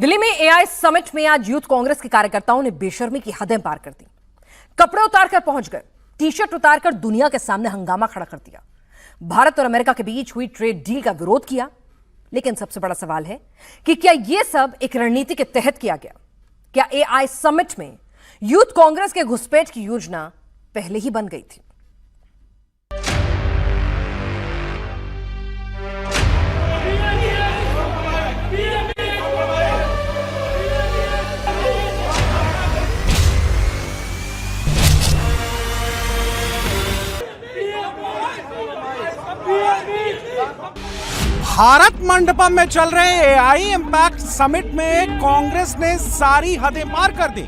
दिल्ली में AI summit में आज यूथ कांग्रेस के कार्यकर्ताओं ने बेशर्मी की हदें पार कर दी। कपड़े उतारकर पहुंच गए, टी शर्ट उतारकर दुनिया के सामने हंगामा खड़ा कर दिया। भारत और अमेरिका के बीच हुई ट्रेड डील का विरोध किया। लेकिन सबसे बड़ा सवाल है कि क्या यह सब एक रणनीति के तहत किया गया? क्या एआई समिट में यूथ कांग्रेस के घुसपैठ की योजना पहले ही बन गई थी? भारत मंडपम में चल रहे एआई इंपैक्ट समिट में कांग्रेस ने सारी हदें पार कर दी।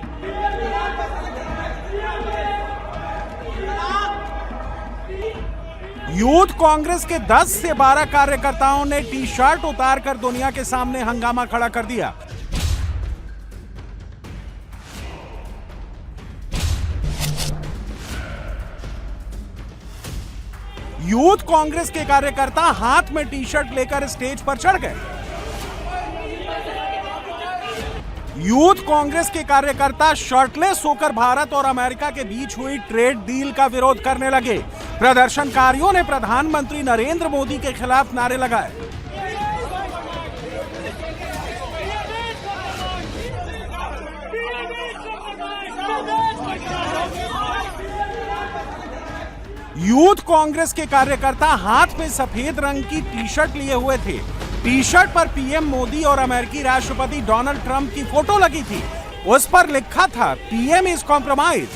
यूथ कांग्रेस के 10 से 12 कार्यकर्ताओं ने टी शर्ट उतारकर दुनिया के सामने हंगामा खड़ा कर दिया। यूथ कांग्रेस के कार्यकर्ता हाथ में टी शर्ट लेकर स्टेज पर चढ़ गए। यूथ कांग्रेस के कार्यकर्ता शर्टलेस होकर भारत और अमेरिका के बीच हुई ट्रेड डील का विरोध करने लगे। प्रदर्शनकारियों ने प्रधानमंत्री नरेंद्र मोदी के खिलाफ नारे लगाए। यूथ कांग्रेस के कार्यकर्ता हाथ में सफेद रंग की टी शर्ट लिए हुए थे। टी शर्ट पर पीएम मोदी और अमेरिकी राष्ट्रपति डोनाल्ड ट्रंप की फोटो लगी थी। उस पर लिखा था पीएम इज कॉम्प्रोमाइज।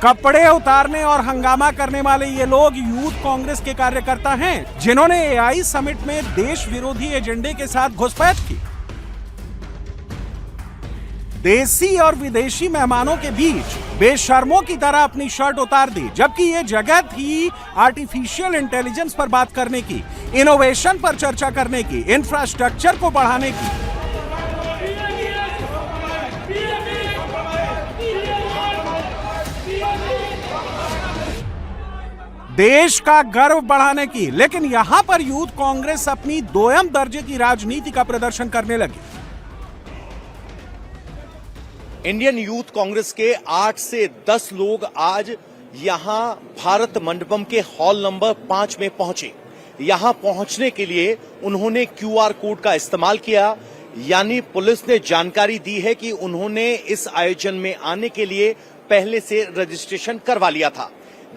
कपड़े उतारने और हंगामा करने वाले ये लोग यूथ कांग्रेस के कार्यकर्ता हैं, जिन्होंने एआई समिट में देश विरोधी एजेंडे के साथ घुसपैठ की। देसी और विदेशी मेहमानों के बीच बेशर्मों की तरह अपनी शर्ट उतार दी, जबकि ये जगह थी आर्टिफिशियल इंटेलिजेंस पर बात करने की, इनोवेशन पर चर्चा करने की, इंफ्रास्ट्रक्चर को बढ़ाने की। देश का गर्व बढ़ाने की। लेकिन यहां पर यूथ कांग्रेस अपनी दोयम दर्जे की राजनीति का प्रदर्शन करने लगी। इंडियन यूथ कांग्रेस के 8 से 10 लोग आज यहां भारत मंडपम के हॉल नंबर 5 में पहुंचे। यहां पहुंचने के लिए उन्होंने क्यूआर कोड का इस्तेमाल किया, यानी पुलिस ने जानकारी दी है कि उन्होंने इस आयोजन में आने के लिए पहले से रजिस्ट्रेशन करवा लिया था।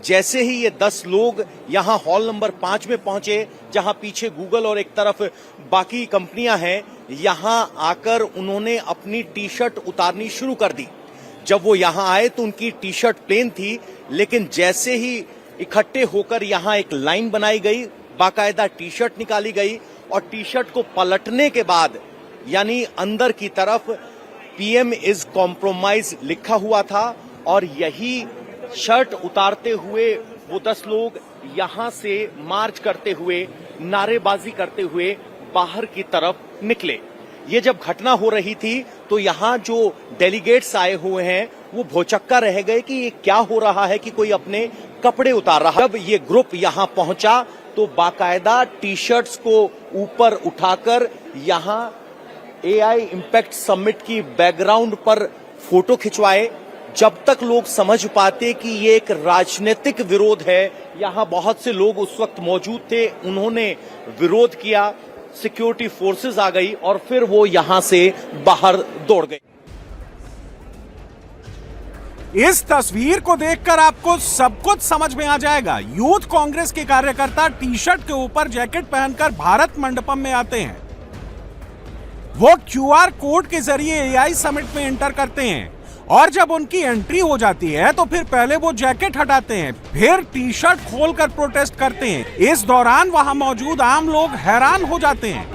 जैसे ही ये 10 लोग यहां हॉल नंबर 5 में पहुंचे, जहां पीछे गूगल और एक तरफ बाकी कंपनियां हैं, यहां आकर उन्होंने अपनी टी शर्ट उतारनी शुरू कर दी। जब वो यहां आए तो उनकी टी शर्ट प्लेन थी, लेकिन जैसे ही इकट्ठे होकर यहां एक लाइन बनाई गई, बाकायदा टी शर्ट निकाली गई और टी शर्ट को पलटने के बाद यानी अंदर की तरफ पीएम इज कॉम्प्रोमाइज लिखा हुआ था और यही शर्ट उतारते हुए वो 10 लोग यहां से मार्च करते हुए, नारेबाजी करते हुए बाहर की तरफ निकले। ये जब घटना हो रही थी तो यहां जो डेलीगेट्स आए हुए हैं वो भौचक्का रह गए कि ये क्या हो रहा है कि कोई अपने कपड़े उतार रहा है। जब ये ग्रुप यहां पहुंचा तो बाकायदा टी शर्ट्स को ऊपर उठाकर यहां एआई इंपैक्ट समिट की बैकग्राउंड पर फोटो खिंचवाए। जब तक लोग समझ पाते कि ये एक राजनीतिक विरोध है, यहां बहुत से लोग उस वक्त मौजूद थे, उन्होंने विरोध किया, सिक्योरिटी फोर्सेस आ गई और फिर वो यहां से बाहर दौड़ गए। इस तस्वीर को देखकर आपको सब कुछ समझ में आ जाएगा। यूथ कांग्रेस के कार्यकर्ता टी शर्ट के ऊपर जैकेट पहनकर भारत मंडपम में आते हैं। वो क्यूआर कोड के जरिए एआई समिट में एंटर करते हैं और जब उनकी एंट्री हो जाती है तो फिर पहले वो जैकेट हटाते हैं, फिर टी शर्ट खोलकर प्रोटेस्ट करते हैं। इस दौरान वहां मौजूद आम लोग हैरान हो जाते हैं।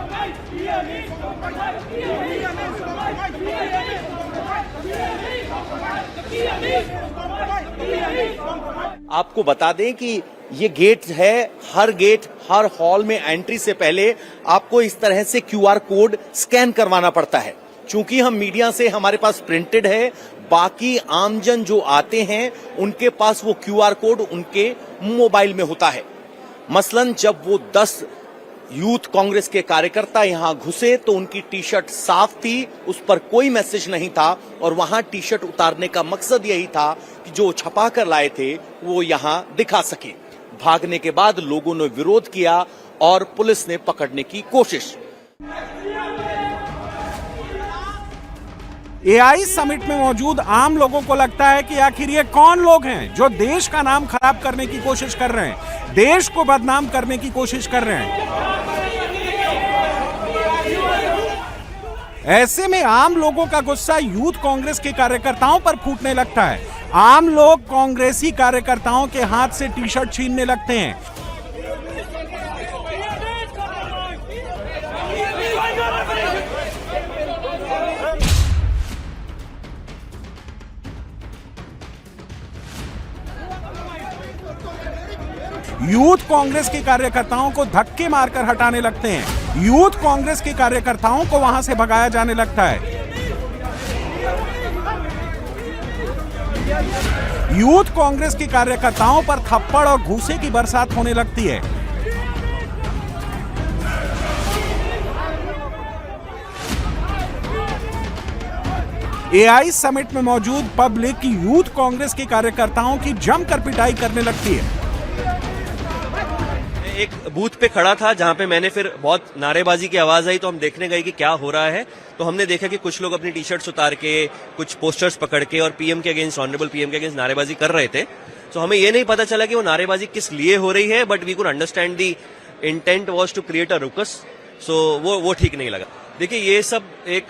आपको बता दें कि ये गेट है, हर हॉल में एंट्री से पहले आपको इस तरह से क्यूआर कोड स्कैन करवाना पड़ता है। चूंकि हम मीडिया से हमारे पास प्रिंटेड है, बाकी आमजन जो आते हैं उनके पास वो क्यूआर कोड उनके मोबाइल में होता है। मसलन जब वो 10 यूथ कांग्रेस के कार्यकर्ता यहां घुसे तो उनकी टी शर्ट साफ थी, उस पर कोई मैसेज नहीं था और वहां टी शर्ट उतारने का मकसद यही था कि जो छपा कर लाए थे वो यहां दिखा सके। भागने के बाद लोगों ने विरोध किया और पुलिस ने पकड़ने की कोशिश। एआई समिट में मौजूद आम लोगों को लगता है कि आखिर ये कौन लोग हैं जो देश का नाम खराब करने की कोशिश कर रहे हैं, देश को बदनाम करने की कोशिश कर रहे हैं। ऐसे में आम लोगों का गुस्सा यूथ कांग्रेस के कार्यकर्ताओं पर फूटने लगता है। आम लोग कांग्रेसी कार्यकर्ताओं के हाथ से टी शर्ट छीनने लगते हैं। यूथ कांग्रेस के कार्यकर्ताओं को धक्के मारकर हटाने लगते हैं। यूथ कांग्रेस के कार्यकर्ताओं को वहां से भगाया जाने लगता है। यूथ कांग्रेस के कार्यकर्ताओं पर थप्पड़ और घूसे की बरसात होने लगती है। एआई समिट में मौजूद पब्लिक यूथ कांग्रेस के कार्यकर्ताओं की जमकर पिटाई करने लगती है। एक बूथ पे खड़ा था जहां पे मैंने फिर बहुत नारेबाजी की आवाज आई तो हम देखने गए कि क्या हो रहा है। तो हमने देखा कि कुछ लोग अपनी टी शर्ट्स उतार के, कुछ पोस्टर्स पकड़ के और पीएम के अगेंस्ट, ऑनरेबल पीएम के अगेंस्ट नारेबाजी कर रहे थे। तो हमें ये नहीं पता चला कि वो नारेबाजी किस लिए हो रही है, but we could understand the intent was to create a ruckus. So वो ठीक नहीं लगा। देखिए, ये सब एक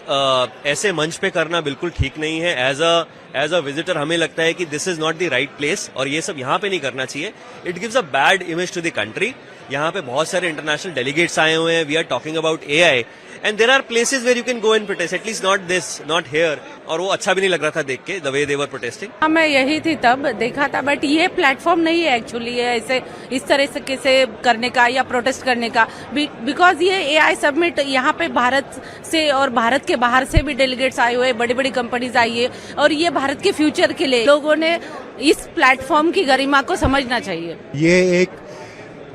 ऐसे मंच पे करना बिल्कुल ठीक नहीं है। एज अ विजिटर हमें लगता है कि this is not the right place और ये सब यहाँ पे नहीं करना चाहिए। It gives a bad image to the country. यहाँ पे बहुत सारे इंटरनेशनल डेलीगेट्स आए हुए हैं। We are talking about AI and there are places where you can go and protest, at least not this, not here. और वो अच्छा भी नहीं लग रहा था देख के, the way they were protesting. मैं यही थी तब देखा था, बट ये प्लेटफॉर्म नहीं है एक्चुअली ऐसे इस तरह से करने का या प्रोटेस्ट करने का, बिकॉज ये एआई समिट यहाँ पे भारत से और भारत के बाहर से भी डेलीगेट्स आए हुए, बड़ी बड़ी कंपनीज आई है और ये भारत के फ्यूचर के लिए लोगों ने इस प्लेटफॉर्म की गरिमा को समझना चाहिए। ये एक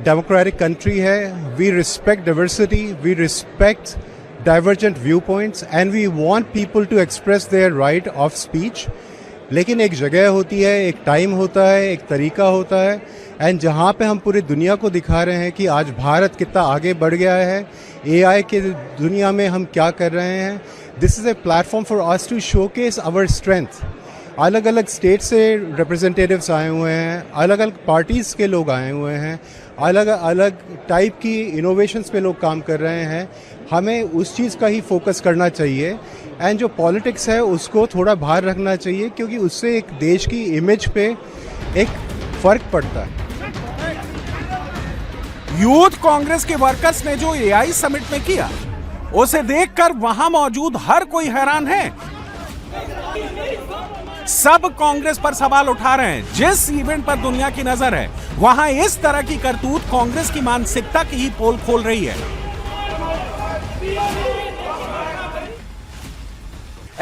डेमोक्रेटिक कंट्री है। We respect diversity, we respect divergent viewpoints and we want people to express their right of speech। लेकिन एक जगह होती है, एक टाइम होता है, एक तरीका होता है, एंड जहाँ पे हम पूरी दुनिया को दिखा रहे हैं कि आज भारत कितना आगे बढ़ गया है, एआई के दुनिया में हम क्या कर रहे हैं। This is a platform for us to showcase our strength. अलग अलग स्टेट से रिप्रेजेंटेटिव्स आए हुए हैं, अलग अलग पार्टीज़ के लोग आए हुए हैं, अलग अलग टाइप की इनोवेशंस पे लोग काम कर रहे हैं। हमें उस चीज़ का ही फोकस करना चाहिए एंड जो पॉलिटिक्स है उसको थोड़ा बाहर रखना चाहिए, क्योंकि उससे एक देश की इमेज पे एक फ़र्क पड़ता है। यूथ कांग्रेस के वर्कर्स ने जो एआई समिट में किया उसे देखकर वहां मौजूद हर कोई हैरान है। सब कांग्रेस पर सवाल उठा रहे हैं। जिस इवेंट पर दुनिया की नजर है वहां इस तरह की करतूत कांग्रेस की मानसिकता की ही पोल खोल रही है।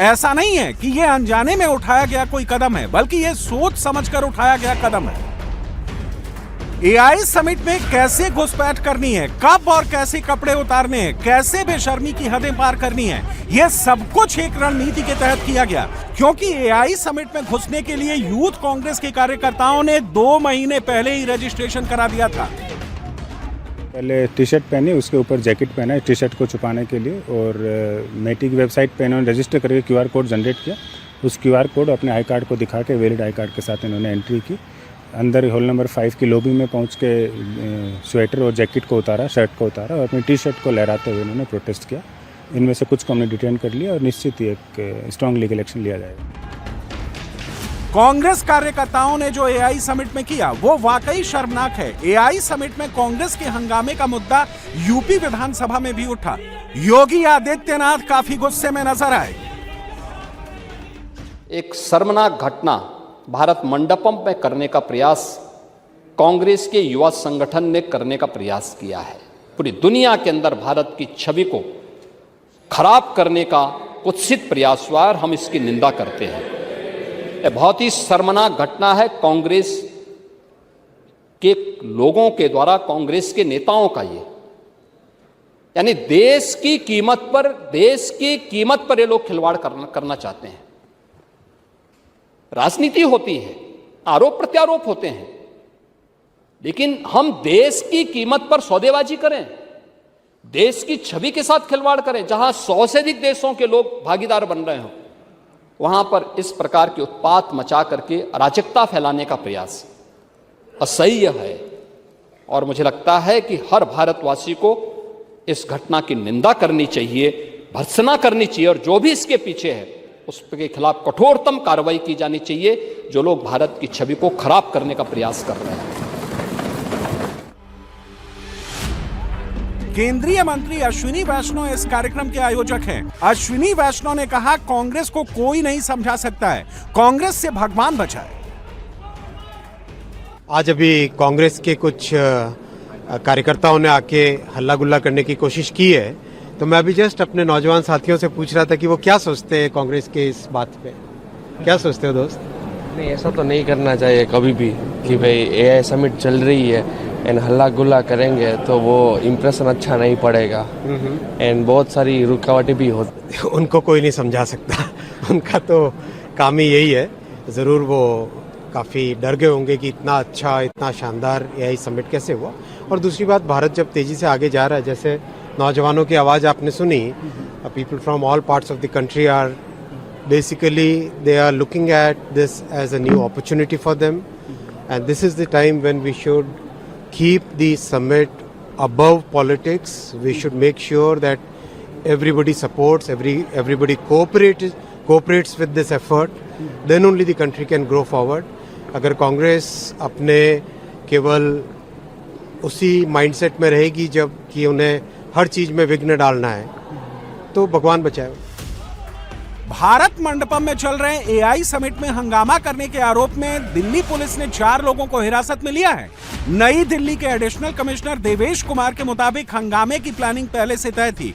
ऐसा नहीं है कि यह अनजाने में उठाया गया कोई कदम है, बल्कि यह सोच समझकर उठाया गया कदम है। एआई समिट में कैसे घुसपैठ करनी है, कब और कैसे कपड़े उतारने हैं, कैसे बेशर्मी की हदें पार करनी है, यह सब कुछ एक रणनीति के तहत किया गया। क्योंकि एआई समिट में घुसने के लिए यूथ कांग्रेस के कार्यकर्ताओं ने 2 महीने पहले ही रजिस्ट्रेशन करा दिया था। पहले टी शर्ट पहनी, उसके ऊपर जैकेट पहना है टी शर्ट को छुपाने के लिए, और मेटी की वेबसाइट पे इन्होंने रजिस्टर करके क्यूआर कोड जनरेट किया। उस क्यूआर कोड अपने आई कार्ड को दिखा के, वैलिड आई कार्ड के साथ इन्होंने एंट्री की। अंदर हॉल नंबर 5 की लॉबी में पहुंच के स्वेटर और जैकेट को उतारा, शर्ट को उतारा और अपनी टी शर्ट को लहराते हुए इन्होंने प्रोटेस्ट किया। इनमें से कुछ को हमने डिटेन कर लिया और निश्चित ही एक स्ट्रॉन्ग लीगल एक्शन लिया जाएगा। कांग्रेस कार्यकर्ताओं ने जो एआई समिट में किया वो वाकई शर्मनाक है। एआई समिट में कांग्रेस के हंगामे का मुद्दा यूपी विधानसभा में भी उठा। योगी आदित्यनाथ काफी गुस्से में नजर आए। एक शर्मनाक घटना भारत मंडपम में करने का प्रयास कांग्रेस के युवा संगठन ने करने का प्रयास किया है। पूरी दुनिया के अंदर भारत की छवि को खराब करने का कुत्सित प्रयास हुआ और हम इसकी निंदा करते हैं। यह बहुत ही शर्मनाक घटना है कांग्रेस के लोगों के द्वारा, कांग्रेस के नेताओं का ये यानी देश की कीमत पर ये लोग खिलवाड़ करना चाहते हैं। राजनीति होती है, आरोप प्रत्यारोप होते हैं, लेकिन हम देश की कीमत पर सौदेबाजी करें, देश की छवि के साथ खिलवाड़ करें, जहां 100 से अधिक देशों के लोग भागीदार बन रहे हो, वहां पर इस प्रकार के उत्पात मचा करके अराजकता फैलाने का प्रयास असह्य है। और मुझे लगता है कि हर भारतवासी को इस घटना की निंदा करनी चाहिए, भर्त्सना करनी चाहिए, और जो भी इसके पीछे है उसके खिलाफ कठोरतम कार्रवाई की जानी चाहिए, जो लोग भारत की छवि को खराब करने का प्रयास कर रहे हैं। केंद्रीय मंत्री अश्विनी वैष्णव इस कार्यक्रम के आयोजक हैं। अश्विनी वैष्णव ने कहा, कांग्रेस को कोई नहीं समझा सकता है, कांग्रेस से भगवान बचाए। आज अभी कांग्रेस के कुछ कार्यकर्ताओं ने आके हल्ला गुल्ला करने की कोशिश की है, तो मैं अभी जस्ट अपने नौजवान साथियों से पूछ रहा था कि वो क्या सोचते हैं कांग्रेस के इस बात पे। क्या सोचते हो दोस्त? नहीं, ऐसा तो नहीं करना चाहिए कभी भी कि भाई एआई समिट चल रही है एंड हल्ला गुल्ला करेंगे तो वो इम्प्रेशन अच्छा नहीं पड़ेगा एंड बहुत सारी रुकावटें भी होती। उनको कोई नहीं समझा सकता, उनका तो काम ही यही है। ज़रूर वो काफ़ी डर गए होंगे कि इतना अच्छा, इतना शानदार एआई समिट कैसे हुआ। और दूसरी बात, भारत जब तेज़ी से आगे जा रहा है, जैसे नौजवानों की आवाज़ आपने सुनी, people from all parts of the country are basically they are looking at this as a new opportunity for them, and this is the time when we should keep the summit above politics. We should make sure that everybody supports, everybody cooperates with this effort, then only the country can grow forward. अगर कांग्रेस अपने केवल उसी mindset में रहेगी जब कि उन्हें हर चीज में विघ्न डालना है, तो भगवान बचाए। भारत मंडपम में चल रहे एआई समिट में हंगामा करने के आरोप में दिल्ली पुलिस ने 4 लोगों को हिरासत में लिया है। नई दिल्ली के एडिशनल कमिश्नर देवेश कुमार के मुताबिक हंगामे की प्लानिंग पहले से तय थी।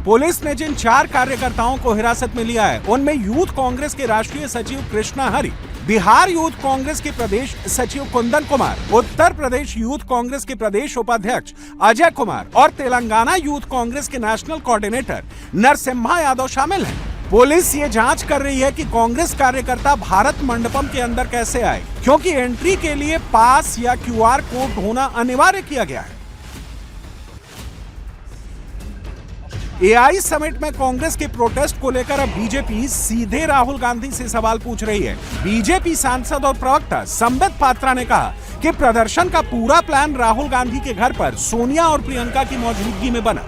पुलिस ने जिन 4 कार्यकर्ताओं को हिरासत में लिया है, उनमें यूथ कांग्रेस के राष्ट्रीय सचिव कृष्णा हरि, बिहार यूथ कांग्रेस के प्रदेश सचिव कुंदन कुमार, उत्तर प्रदेश यूथ कांग्रेस के प्रदेश उपाध्यक्ष अजय कुमार और तेलंगाना यूथ कांग्रेस के नेशनल कोऑर्डिनेटर नरसिम्हा यादव शामिल हैं। पुलिस ये जांच कर रही है कि कांग्रेस कार्यकर्ता भारत मंडपम के अंदर कैसे आए, क्योंकि एंट्री के लिए पास या क्यूआर कोड होना अनिवार्य किया गया है। एआई समिट में कांग्रेस के प्रोटेस्ट को लेकर अब बीजेपी सीधे राहुल गांधी से सवाल पूछ रही है। बीजेपी सांसद और प्रवक्ता संबित पात्रा ने कहा कि प्रदर्शन का पूरा प्लान राहुल गांधी के घर पर सोनिया और प्रियंका की मौजूदगी में बना।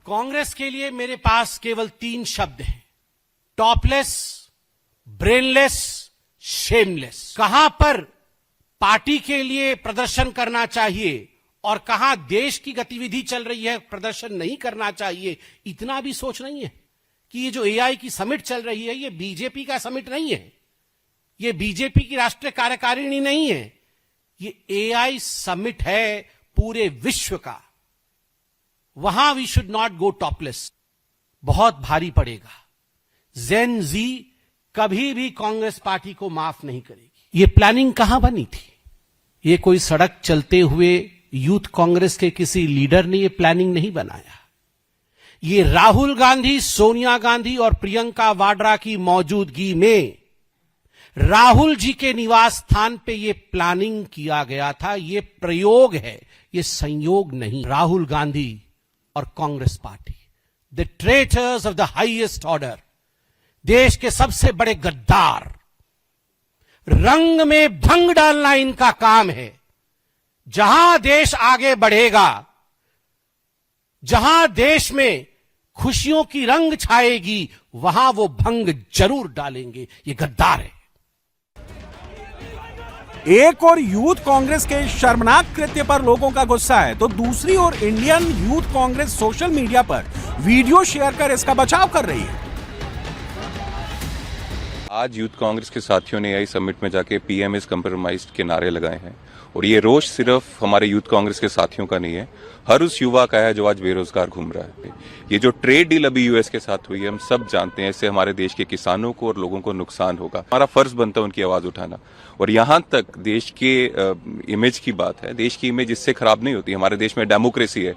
कांग्रेस के लिए मेरे पास केवल 3 शब्द हैं, टॉपलेस, ब्रेनलेस, शेमलेस। कहां पर पार्टी के लिए प्रदर्शन करना चाहिए और कहां देश की गतिविधि चल रही है प्रदर्शन नहीं करना चाहिए, इतना भी सोच नहीं है कि ये जो एआई की समिट चल रही है, ये बीजेपी का समिट नहीं है, ये बीजेपी की राष्ट्रीय कार्यकारिणी नहीं है, ये एआई समिट है पूरे विश्व का। वहां we should not go topless, बहुत भारी पड़ेगा। जेन जी कभी भी कांग्रेस पार्टी को माफ नहीं करेगी। ये प्लानिंग कहां बनी थी? ये कोई सड़क चलते हुए यूथ कांग्रेस के किसी लीडर ने ये प्लानिंग नहीं बनाया। ये राहुल गांधी, सोनिया गांधी और प्रियंका वाड्रा की मौजूदगी में राहुल जी के निवास स्थान पे ये प्लानिंग किया गया था। ये प्रयोग है, ये संयोग नहीं। राहुल गांधी और Congress party, the traitors of the highest order, देश के सबसे बड़े गद्दार, रंग में भंग डालना इनका काम है। जहां देश आगे बढ़ेगा, जहां देश में खुशियों की रंग छाएगी, वहां वो भंग जरूर डालेंगे। ये गद्दार है। एक और यूथ कांग्रेस के शर्मनाक कृत्य पर लोगों का गुस्सा है, तो दूसरी ओर Indian Youth Congress social media पर वीडियो शेयर कर इसका बचाव कर रही है। आज यूथ कांग्रेस के साथियों ने एआई समिट में जाके पीएम इज कंप्रोमाइज्ड के नारे लगाए हैं और ये रोष सिर्फ हमारे यूथ कांग्रेस के साथियों का नहीं है, हर उस युवा का है जो आज बेरोजगार घूम रहा है। ये जो ट्रेड डील अभी यूएस के साथ हुई है, हम सब जानते हैं इससे हमारे देश के किसानों को और लोगों को नुकसान होगा। हमारा फर्ज बनता है उनकी आवाज उठाना। और यहाँ तक देश के इमेज की बात है, देश की इमेज इससे खराब नहीं होती। हमारे देश में डेमोक्रेसी है,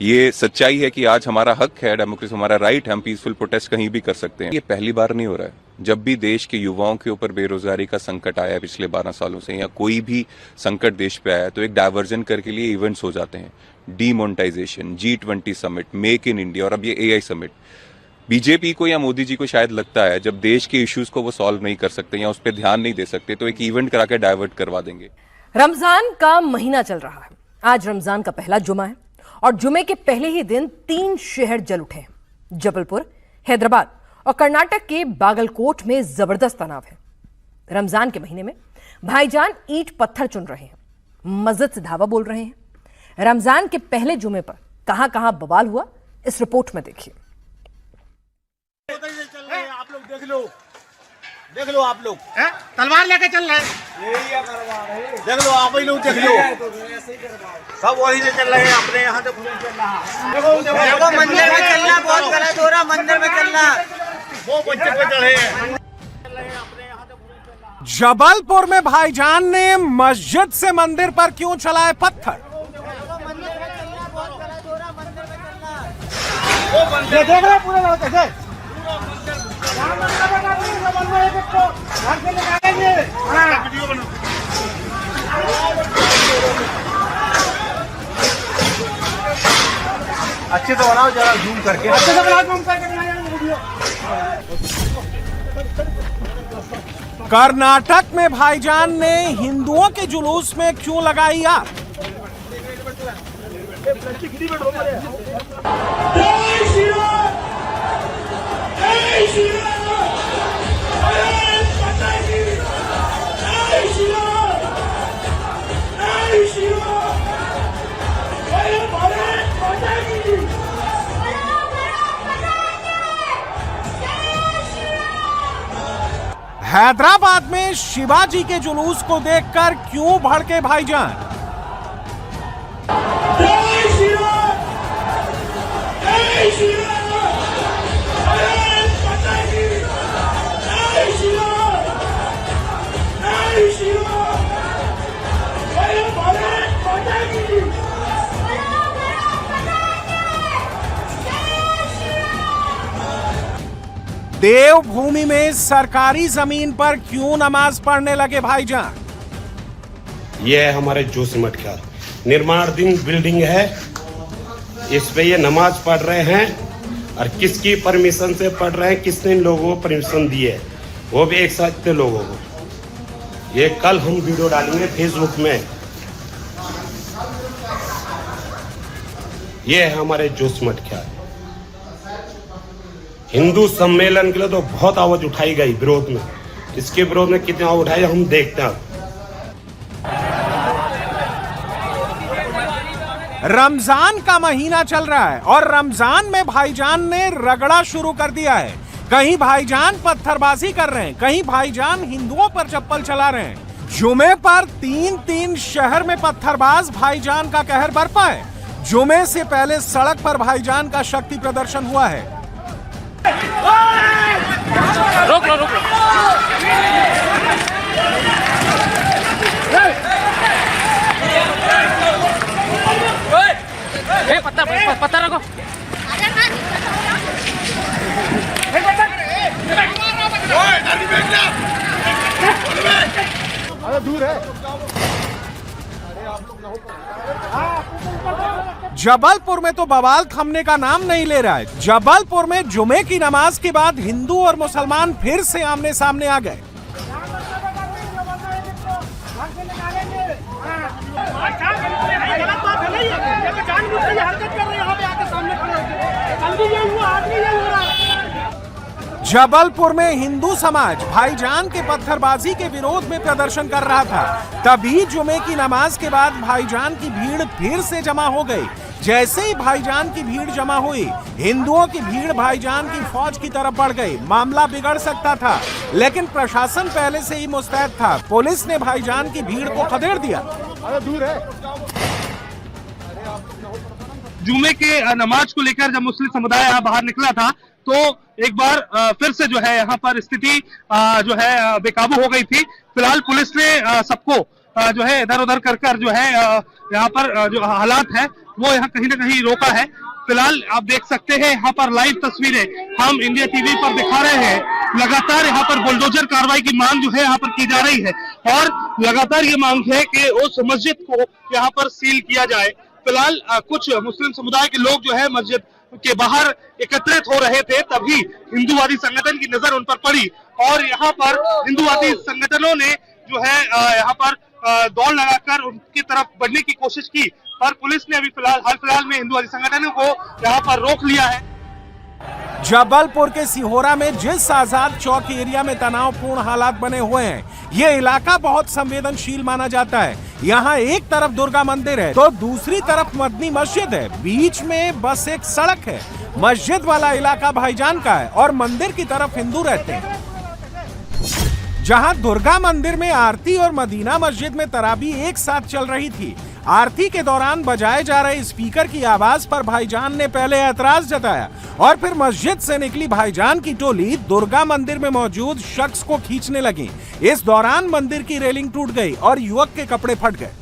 ये सच्चाई है कि आज हमारा हक है, डेमोक्रेसी हमारा राइट है, हम पीसफुल प्रोटेस्ट कहीं भी कर सकते हैं। ये पहली बार नहीं हो रहा है। जब भी देश के युवाओं के ऊपर बेरोजगारी का संकट आया पिछले 12 सालों से, या कोई भी संकट देश पे आया, तो एक डाइवर्जन करके लिए इवेंट्स हो जाते हैं। Demonetisation, G20 summit, make in India और अब ये एआई समिट। बीजेपी को या मोदी जी को शायद लगता है जब देश के इश्यूज को वो सॉल्व नहीं कर सकते या उस पर ध्यान नहीं दे सकते तो एक इवेंट करा के डाइवर्ट करवा देंगे। रमजान का महीना चल रहा है। आज रमजान का पहला जुमा है और जुमे के पहले ही दिन 3 शहर जल उठे हैं। जबलपुर, हैदराबाद और कर्नाटक के बागलकोट में जबरदस्त तनाव है। रमजान के महीने में भाईजान ईंट पत्थर चुन रहे हैं, मस्जिद से धावा बोल रहे हैं। रमजान के पहले जुमे पर कहां कहां बवाल हुआ, इस रिपोर्ट में देखिए। आप लोग देख लो आप लोग तलवार लेके चल रहे हैं। देख लो आप ही लोग, देख लो सब वही से चल रहे हैं। अपने यहाँ से खुद चल रहा है। मंदिर में चलना बहुत गलत हो रहा, मंदिर में चलना वो बच्चे पे चढ़े हैं। जबलपुर में भाईजान ने मस्जिद से मंदिर पर क्यों चलाए पत्थर? देख रहे पूरे कैसे अच्छे से बनाओ, जरा जूम करके अच्छे से बनाओ, जूम करके वीडियो। कर्नाटक में भाईजान ने हिंदुओं के जुलूस में क्यों लगाई आग? हैदराबाद में शिवाजी के जुलूस को देखकर क्यों भड़के भाईजान? देवभूमि में सरकारी जमीन पर क्यों नमाज पढ़ने लगे भाईजान? ये है हमारे जोशीमठ का निर्माणाधीन बिल्डिंग है, इस पे ये नमाज पढ़ रहे हैं। और किसकी परमिशन से पढ़ रहे हैं, किसने इन लोगों को परमिशन दी है, वो भी एक साथ के लोगों को। ये कल हम वीडियो डालेंगे फेसबुक में। ये है हमारे जोशीमठ का हिंदू सम्मेलन के लिए तो बहुत आवाज उठाई गई विरोध में। इसके विरोध में कितनी आवाज उठाई हम देखते हैं। रमजान का महीना चल रहा है और रमजान में भाईजान ने रगड़ा शुरू कर दिया है। कहीं भाईजान पत्थरबाजी कर रहे हैं, कहीं भाईजान हिंदुओं पर चप्पल चला रहे हैं। जुमे पर 3 शहर में पत्थरबाज भाईजान का कहर बरपा है। जुमे से पहले सड़क पर भाईजान का शक्ति प्रदर्शन हुआ है। रोक लो। पत्थर रखो। दूर है। जबलपुर में तो बवाल थमने का नाम नहीं ले रहा है। जबलपुर में जुमे की नमाज के बाद हिंदू और मुसलमान फिर से आमने सामने आ गए। जबलपुर में हिंदू समाज भाईजान के पत्थरबाजी के विरोध में प्रदर्शन कर रहा था। तभी जुमे की नमाज के बाद भाईजान की भीड़ फिर से जमा हो गई। जैसे ही भाईजान की भीड़ जमा हुई, हिंदुओं की भीड़ भाईजान की फौज की तरफ बढ़ गई। मामला बिगड़ सकता था, लेकिन प्रशासन पहले से ही मुस्तैद था। पुलिस ने भाईजान की भीड़ को खदेड़ दिया। जुमे के नमाज को लेकर जब मुस्लिम समुदाय यहाँ बाहर निकला था तो एक बार फिर से जो है यहाँ पर स्थिति जो है बेकाबू हो गई थी। फिलहाल पुलिस ने सबको जो है इधर उधर कर जो है यहाँ पर जो हालात है वो यहाँ कहीं ना कहीं रोका है। फिलहाल आप देख सकते हैं यहाँ पर लाइव तस्वीरें हम इंडिया टीवी पर दिखा रहे हैं। लगातार यहाँ पर बुलडोजर कार्रवाई की मांग जो है यहाँ पर की जा रही है और लगातार ये मांग है कि उस मस्जिद को यहाँ पर सील किया जाए। फिलहाल कुछ मुस्लिम समुदाय के लोग जो है मस्जिद के बाहर एकत्रित हो रहे थे, तभी हिंदूवादी संगठन की नजर उन पर पड़ी और यहाँ पर हिंदूवादी संगठनों ने जो है यहाँ पर दौड़ लगाकर उनकी तरफ बढ़ने की कोशिश की, पर पुलिस ने अभी हाल फिलहाल में हिंदूवादी संगठनों को यहाँ पर रोक लिया है। जबलपुर के सिहोरा में जिस आजाद चौक एरिया में तनावपूर्ण हालात बने हुए हैं, ये इलाका बहुत संवेदनशील माना जाता है। यहाँ एक तरफ दुर्गा मंदिर है तो दूसरी तरफ मदनी मस्जिद है, बीच में बस एक सड़क है। मस्जिद वाला इलाका भाईजान का है और मंदिर की तरफ हिंदू रहते हैं। जहाँ दुर्गा मंदिर में आरती और मदीना मस्जिद में तराबी एक साथ चल रही थी। आरती के दौरान बजाए जा रहे स्पीकर की आवाज पर भाईजान ने पहले ऐतराज जताया और फिर मस्जिद से निकली भाईजान की टोली दुर्गा मंदिर में मौजूद शख्स को खींचने लगी। इस दौरान मंदिर की रेलिंग टूट गई और युवक के कपड़े फट गए।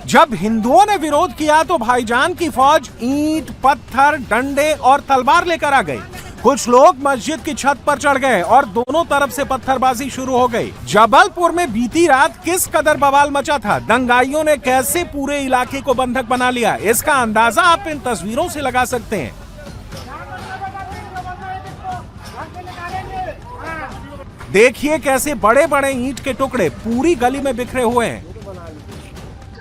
जब हिंदुओं ने विरोध किया तो भाईजान की फौज ईंट, पत्थर, डंडे और तलवार लेकर आ गई। कुछ लोग मस्जिद की छत पर चढ़ गए और दोनों तरफ से पत्थरबाजी शुरू हो गई। जबलपुर में बीती रात किस कदर बवाल मचा था, दंगाइयों ने कैसे पूरे इलाके को बंधक बना लिया, इसका अंदाजा आप इन तस्वीरों से लगा सकते हैं। देखिए कैसे बड़े बड़े ईंट के टुकड़े पूरी गली में बिखरे हुए हैं।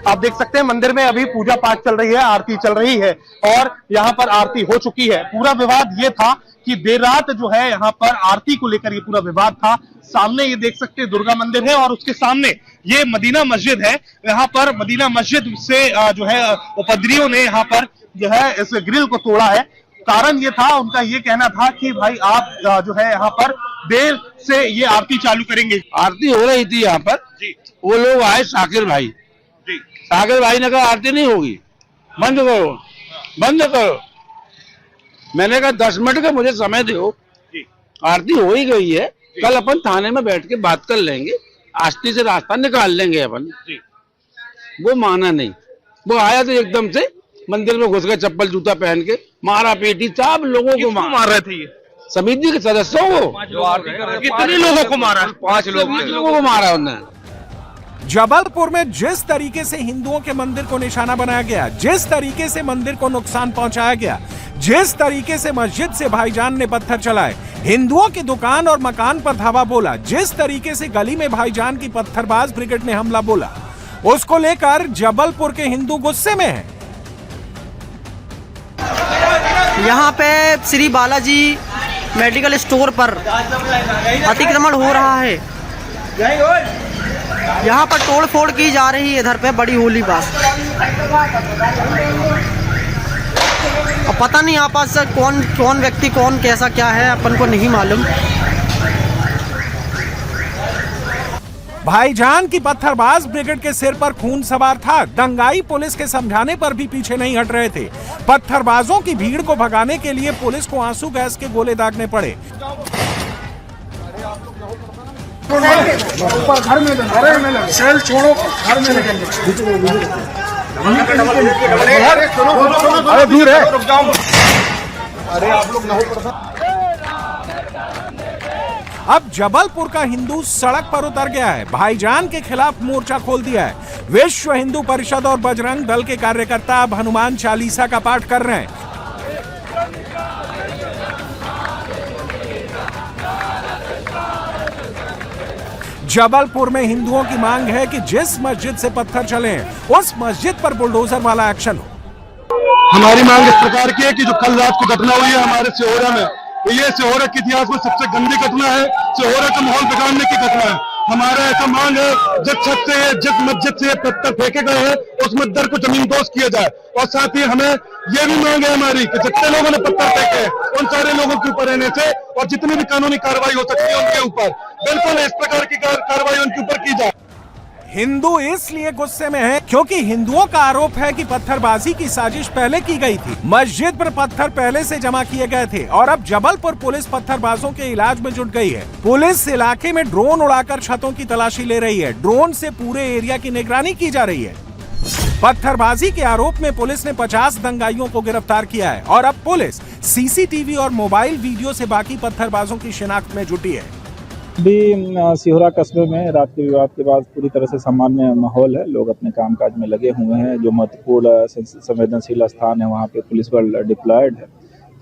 आप देख सकते हैं मंदिर में अभी पूजा पाठ चल रही है, आरती चल रही है और यहाँ पर आरती हो चुकी है। पूरा विवाद ये था कि देर रात जो है यहाँ पर आरती को लेकर ये पूरा विवाद था। सामने ये देख सकते हैं दुर्गा मंदिर है और उसके सामने ये मदीना मस्जिद है। यहाँ पर मदीना मस्जिद से जो है उपद्रवियों ने यहाँ पर जो है इस ग्रिल को तोड़ा है। कारण ये था, उनका ये कहना था कि भाई आप जो है यहाँ पर देर से ये आरती चालू करेंगे। आरती हो रही थी यहाँ पर, वो लोग आए शाकिर भाई, शाकिर भाई ने कहा आरती नहीं होगी, बंद करो बंद करो। मैंने कहा 10 मिनट का मुझे समय दो, आरती हो ही गई है, कल अपन थाने में बैठ के बात कर लेंगे, आस्ती से रास्ता निकाल लेंगे अपन। वो माना नहीं, वो आया तो एकदम से मंदिर में घुस गए, चप्पल जूता पहन के मारा पीटी, सब लोगों को मार रहे थे। समिति के सदस्यों को, कितने लोगों को मारा? 5 लोगों को मारा उन्होंने। जबलपुर में जिस तरीके से हिंदुओं के मंदिर को निशाना बनाया गया, जिस तरीके से मंदिर को नुकसान पहुंचाया गया, जिस तरीके से मस्जिद से भाईजान ने पत्थर चलाए, हिंदुओं की दुकान और मकान पर धावा बोला, जिस तरीके से गली में भाईजान की पत्थरबाज ब्रिगेड ने हमला बोला, उसको लेकर जबलपुर के हिंदू गुस्से में हैं। यहाँ पे श्री बालाजी मेडिकल स्टोर पर अतिक्रमण हो रहा है। यहाँ पर तोड़ फोड़ की जा रही है इधर पे बड़ी होली पास। अब पता नहीं आपस से कौन व्यक्ति कौन कैसा क्या है अपन को नहीं मालूम। भाईजान की पत्थरबाज ब्रिगेड के सिर पर खून सवार था। दंगाई पुलिस के समझाने पर भी पीछे नहीं हट रहे थे। पत्थरबाजों की भीड़ को भगाने के लिए पुलिस को आंसू गैस के गोले दागने पड़े। ऊपर घर में सेल छोड़ो, घर में अरे दूर है, अरे आप लोग ना हो। अब जबलपुर का हिंदू सड़क पर उतर गया है, भाईजान के खिलाफ मोर्चा खोल दिया है। विश्व हिंदू परिषद और बजरंग दल के कार्यकर्ता अब हनुमान चालीसा का पाठ कर रहे हैं। जबलपुर में हिंदुओं की मांग है कि जिस मस्जिद से पत्थर चले उस मस्जिद पर बुलडोजर वाला एक्शन हो। हमारी मांग इस प्रकार की है कि जो कल रात को घटना हुई है हमारे सिहोरा में, तो ये सिहोरा के इतिहास में सबसे गंदी घटना है, सिहोरा का माहौल बिगाड़ने की घटना है। हमारा ऐसा मांग है जिस छत से जिस मस्जिद से पत्थर फेंके गए हैं उस मंदिर को जमींदोज किया जाए। और साथ ही हमें ये भी मांग है हमारी कि जितने लोगों ने पत्थर फेंके हैं उन सारे लोगों के ऊपर रहने से और जितनी भी कानूनी कार्रवाई हो सकती है उनके ऊपर बिल्कुल इस प्रकार की कार्रवाई उनके ऊपर की जाए। हिंदू इसलिए गुस्से में है क्योंकि हिंदुओं का आरोप है कि पत्थरबाजी की साजिश पहले की गई थी। मस्जिद पर पत्थर पहले से जमा किए गए थे और अब जबलपुर पुलिस पत्थरबाजों के इलाज में जुट गई है। पुलिस इलाके में ड्रोन उड़ाकर छतों की तलाशी ले रही है। ड्रोन से पूरे एरिया की निगरानी की जा रही है। पत्थरबाजी के आरोप में पुलिस ने 50 दंगाइयों को गिरफ्तार किया है और अब पुलिस सीसीटीवी और मोबाइल वीडियो से बाकी पत्थरबाजों की शिनाख्त में जुटी है। भी सिहोरा कस्बे में रात के विवाद के बाद पूरी तरह से सामान्य माहौल है। लोग अपने कामकाज में लगे हुए हैं। जो महत्वपूर्ण संवेदनशील स्थान है वहाँ पे पुलिस बल डिप्लॉयड है।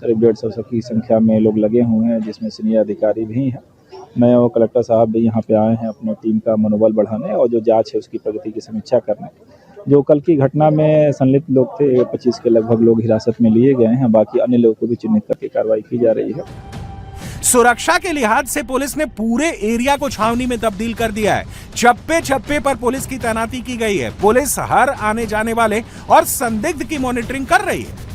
करीब 150 की संख्या में लोग लगे हुए हैं जिसमें सीनियर अधिकारी भी हैं। मैं और कलेक्टर साहब भी यहाँ पे आए हैं अपने टीम का मनोबल बढ़ाने और जो जाँच है उसकी प्रगति की समीक्षा करने। जो कल की घटना में संलिप्त लोग थे 25 के लगभग लोग हिरासत में लिए गए हैं। बाकी अन्य लोगों को भी चिन्हित करके कार्रवाई की जा रही है। सुरक्षा के लिहाज से पुलिस ने पूरे एरिया को छावनी में तब्दील कर दिया है। चप्पे चप्पे पर पुलिस की तैनाती की गई है। पुलिस हर आने जाने वाले और संदिग्ध की मॉनिटरिंग कर रही है।